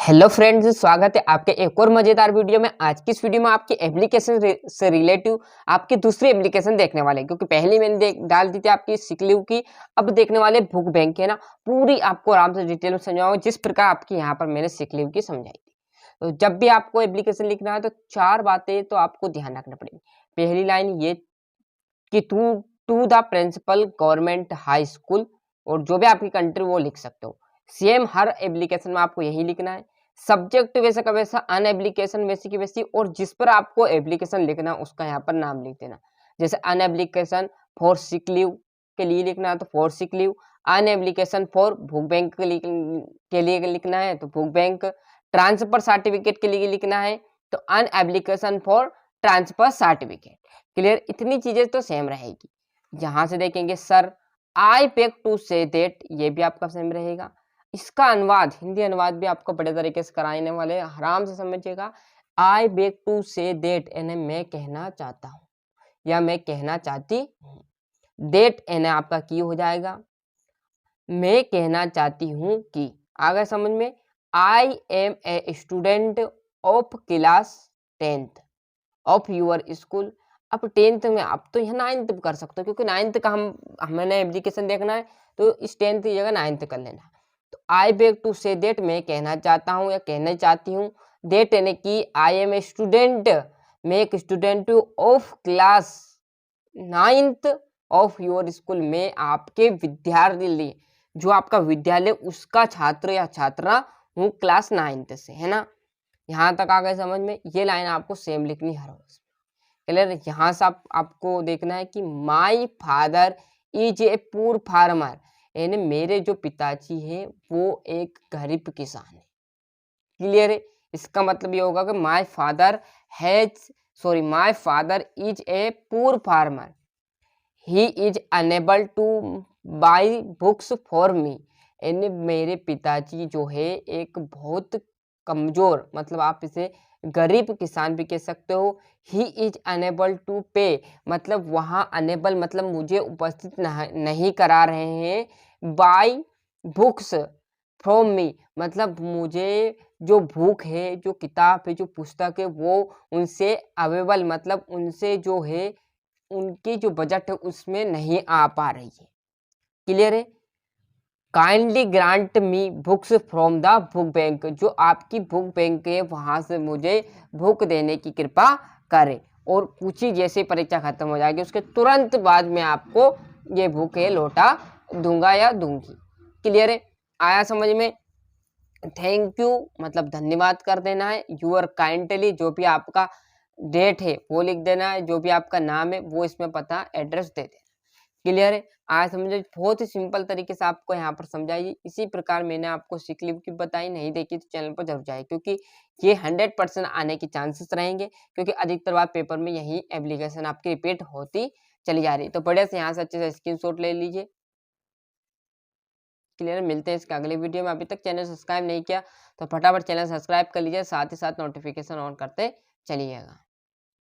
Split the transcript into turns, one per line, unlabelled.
Hello friends, स्वागत है आपके एक और मजेदार वीडियो में। आज की इस वीडियो में आपकी एप्लीकेशन से रिलेटिव आपकी दूसरी एप्लीकेशन देखने वाले हैं, क्योंकि पहली मैंने डाल दी थी आपकी सिक लीव की। अब देखने वाले बुक बैंक है ना, पूरी आपको आराम से डिटेल में समझाऊंगा जिस प्रकार आपकी यहाँ पर मैंने सिक लीव की समझाई थी। तो जब भी आपको एप्लीकेशन लिखना है तो चार बातें तो आपको ध्यान रखना पड़ेगी। पहली लाइन ये कि to to the principal government high school, और जो भी आपकी कंट्री वो लिख सकते हो। सेम हर एप्लीकेशन में आपको यही लिखना है। सब्जेक्ट वैसे का वैसा, अन एप्लीकेशन वैसी की वैसी, और जिस पर आपको एप्लीकेशन लिखना है उसका यहाँ पर नाम लिख देना। जैसे an application for sick leave के लिए लिखना है तो for sick leave, an application for book bank के लिए लिखना है तो बुक बैंक, ट्रांसफर सर्टिफिकेट के लिए लिखना है तो an application for transfer certificate. Clear, इतनी चीजें तो सेम रहेगी। यहां से देखेंगे sir I beg to say that, ये भी आपका सेम रहेगा। इसका अनुवाद, हिंदी अनुवाद भी आपको बड़े तरीके से कराने वाले हैं, आराम से समझिएगा। I beg to say that यानी मैं कहना चाहता हूँ या मैं कहना चाहती हूँ। दैट यानी आपका की हो जाएगा मैं कहना चाहती हूँ कि। आगे समझ में, I am a student of class 10th of your school. अब 10th में आप तो यहाँ 9th कर सकते हो, क्योंकि 9th का हमें एप्लीकेशन देखना है तो इस 10th की जगह 9th कर लेना। तो I beg to say that मैं कहना चाहता हूँ या कहना चाहती हूँ। दैट यानी कि आई एम ए स्टूडेंट, मैं एक student of class 9th of your school, में आपके विद्यालय, जो आपका विद्यालय उसका छात्र या छात्रा हूँ क्लास 9th से, है ना। यहाँ तक आ गए समझ में। ये लाइन आपको सेम लिखनी है हर रोज। क्लियर, यहाँ से आपको देखना है कि my father is a poor farmer, यानी मेरे जो पिताजी हैं वो एक गरीब किसान है। क्लियर है, इसका मतलब ये होगा कि my father is a poor farmer, he is unable two by books for me, यानी मेरे पिताजी जो है एक बहुत कमजोर, मतलब आप इसे गरीब किसान भी कह सकते हो। ही इज अनेबल टू पे, मतलब वहाँ अनेबल मतलब मुझे उपस्थित नहीं करा रहे हैं। बाई बुक्स फ्रॉम मी, मतलब मुझे जो बुक है, जो किताब है, जो पुस्तक है वो उनसे अवेलेबल, मतलब उनसे जो है उनकी जो बजट है उसमें नहीं आ पा रही है। क्लियर है। Kindly grant me books from the book bank, जो आपकी बुक बैंक है वहां से मुझे बुक देने की कृपा करे, और कुछ ही जैसे परीक्षा खत्म हो जाएगी उसके तुरंत बाद में आपको ये बुक है लौटा दूंगा या दूंगी। क्लियर है, आया समझ में। थैंक यू मतलब धन्यवाद कर देना है। यूअर काइंडली, जो भी आपका डेट है वो लिख देना है, जो भी आपका नाम है वो इसमें पता एड्रेस दे देना। क्लियर है, आज समझो। बहुत ही सिंपल तरीके से आपको यहाँ पर समझाइए। इसी प्रकार मैंने आपको सिक लीव की बताई, नहीं देखी तो चैनल पर जरूर जाए, क्योंकि ये 100% आने के चांसेस रहेंगे, क्योंकि अधिकतर बार पेपर में यही एप्लीकेशन आपकी रिपीट होती चली जा रही है। तो बढ़िया से यहाँ से अच्छे से स्क्रीनशॉट ले लीजिए। क्लियर, मिलते हैं इसके अगले वीडियो में। अभी तक चैनल सब्सक्राइब नहीं किया तो फटाफट चैनल सब्सक्राइब कर लीजिए, साथ ही साथ नोटिफिकेशन ऑन करते चलिएगा।